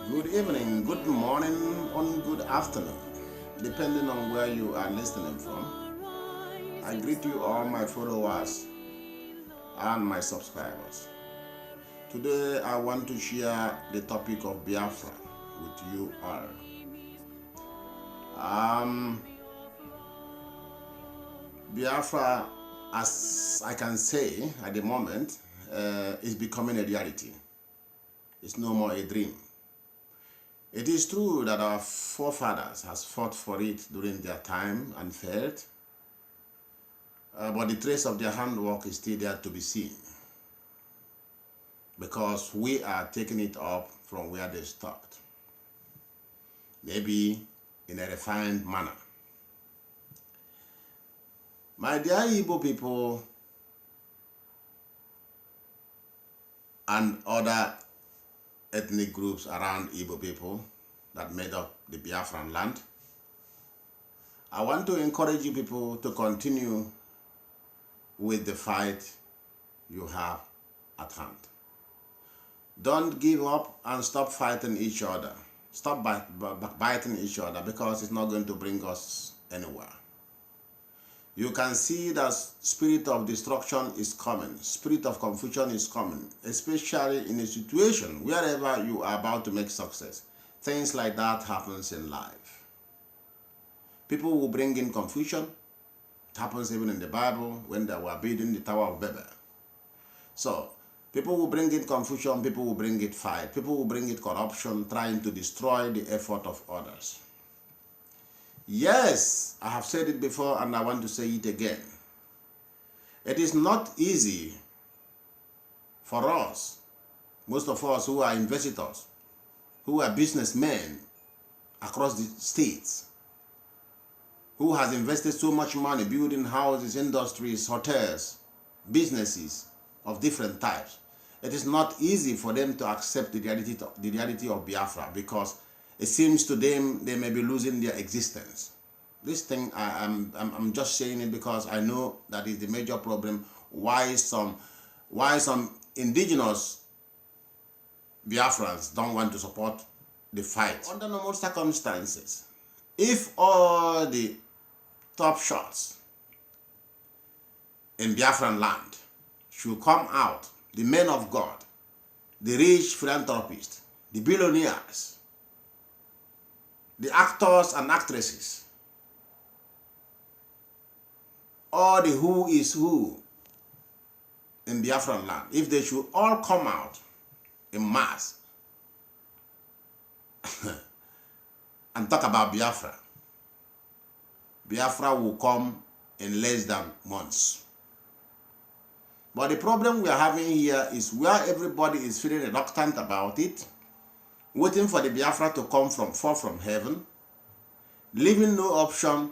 Good evening, good morning, and good afternoon, depending on where you are listening from. I greet you all my followers and my subscribers. Today I want to share the topic of Biafra with you all. Biafra, as I can say at the moment, is becoming a reality. It's no more a dream. It is true that our forefathers has fought for it during their time and failed, but the trace of their handwork is still there to be seen, because we are taking it up from where they stopped, maybe in a refined manner. My dear Igbo people and other ethnic groups around Igbo people that made up the Biafran land, I want to encourage you people to continue with the fight you have at hand. Don't give up and stop fighting each other. Stop biting each other, because it's not going to bring us anywhere. You can see that spirit of destruction is coming, spirit of confusion is coming, especially in a situation wherever you are about to make success. Things like that happens in life. People will bring in confusion. It happens even in the Bible when they were building the Tower of Babel. So, people will bring in confusion, people will bring it fight, people will bring it corruption, trying to destroy the effort of others. Yes, I have said it before and I want to say it again. It is not easy for us, most of us who are investors, who are businessmen across the states, who has invested so much money building houses, industries, hotels, businesses of different types. It is not easy for them to accept the reality of Biafra, because it seems to them they may be losing their existence. This thing, I'm just saying it because I know that is the major problem why some indigenous Biafrans don't want to support the fight. Under normal circumstances, if all the top shots in Biafran land should come out, the men of God, the rich philanthropists, the billionaires, the actors and actresses, all the who is who in Biafran land, if they should all come out in mass and talk about Biafra, Biafra will come in less than months. But the problem we are having here is where everybody is feeling reluctant about it, waiting for the Biafra to fall from heaven, leaving no option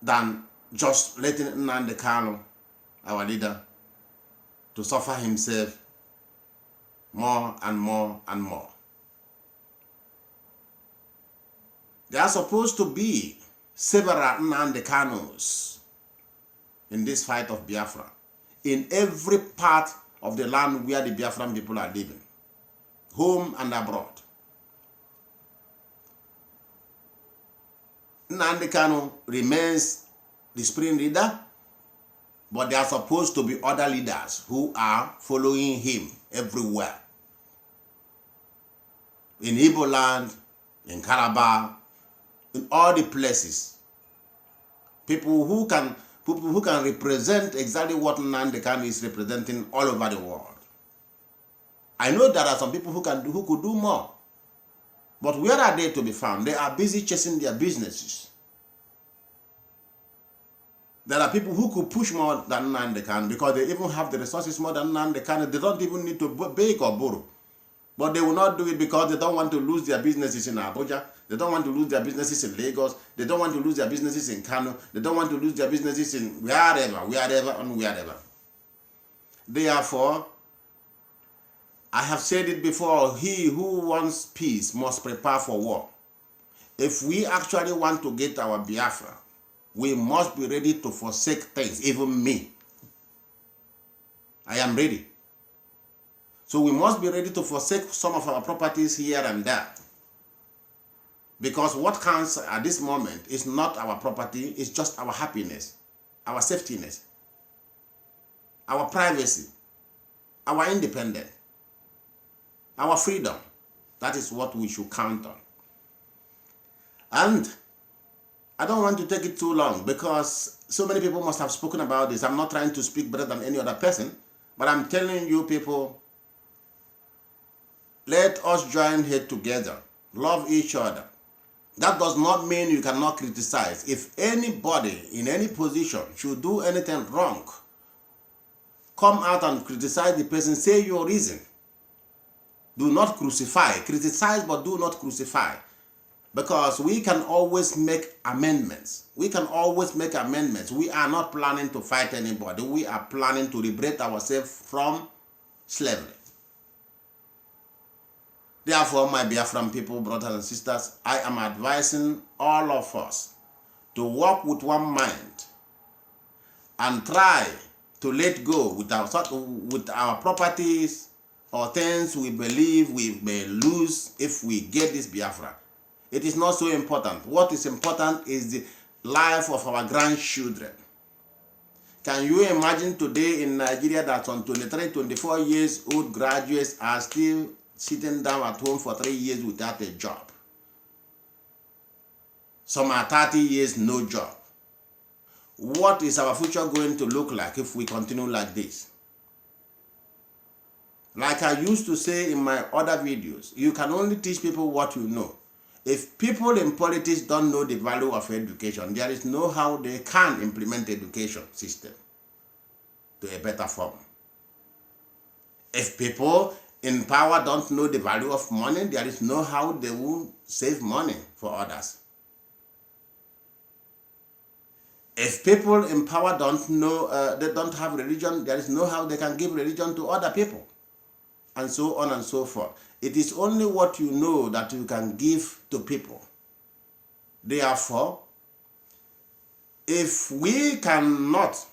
than just letting Nnamdi Kanu, our leader, to suffer himself more and more and more. There are supposed to be several Nnamdi Kanus in this fight of Biafra, in every part of the land where the Biafran people are living, home and abroad. Nnamdi Kanu remains the supreme leader, but there are supposed to be other leaders who are following him everywhere. In Igbo land, in Calabar, in all the places. People who can represent exactly what Nnamdi Kanu is representing all over the world. I know there are some people who could do more. But where are they to be found? They are busy chasing their businesses. There are people who could push more than Nnamdi Kanu, because they even have the resources more than Nnamdi Kanu. They don't even need to beg or borrow. But they will not do it because they don't want to lose their businesses in Abuja. They don't want to lose their businesses in Lagos. They don't want to lose their businesses in Kano. They don't want to lose their businesses in wherever. Therefore, I have said it before, he who wants peace must prepare for war. If we actually want to get our Biafra, we must be ready to forsake things, even me. I am ready. So we must be ready to forsake some of our properties here and there. Because what counts at this moment is not our property, it's just our happiness, our safetyness, our privacy, our independence, our freedom. That is what we should count on. And I don't want to take it too long because so many people must have spoken about this. I'm not trying to speak better than any other person, but I'm telling you people, let us join head together, love each other. That does not mean you cannot criticize. If anybody in any position should do anything wrong, come out and criticize the person, say your reason. Do not crucify. Criticize, but do not crucify. Because we can always make amendments. We can always make amendments. We are not planning to fight anybody. We are planning to liberate ourselves from slavery. Therefore, my Biafran people, brothers and sisters, I am advising all of us to work with one mind and try to let go with our properties or things we believe we may lose if we get this Biafra. It is not so important. What is important is the life of our grandchildren. Can you imagine today in Nigeria that some 23, 24 years old graduates are still sitting down at home for 3 years without a job? Some are 30 years, no job. What is our future going to look like if we continue like this? Like I used to say in my other videos, you can only teach people what you know. If people in politics don't know the value of education, there is no how they can implement education system to a better form. If people in power don't know the value of money, there is no how they will save money for others. If people in power don't know, they don't have religion, there is no how they can give religion to other people, and so on and so forth. It is only what you know that you can give to people. Therefore, if we cannot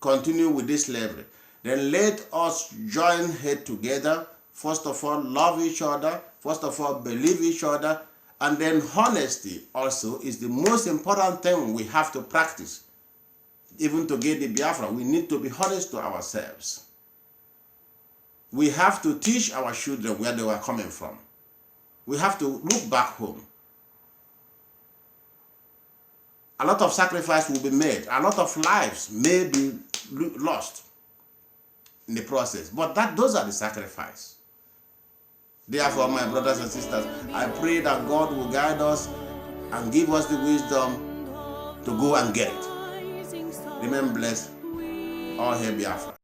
continue with this slavery, then let us join head together. First of all, love each other. First of all, believe each other. And then honesty also is the most important thing we have to practice. Even to get the Biafra, we need to be honest to ourselves. We have to teach our children where they were coming from. We have to look back home. A lot of sacrifice will be made. A lot of lives may be lost in the process. But those are the sacrifices. Therefore, my brothers and sisters, I pray that God will guide us and give us the wisdom to go and get it. Remain blessed. All hail Biafra.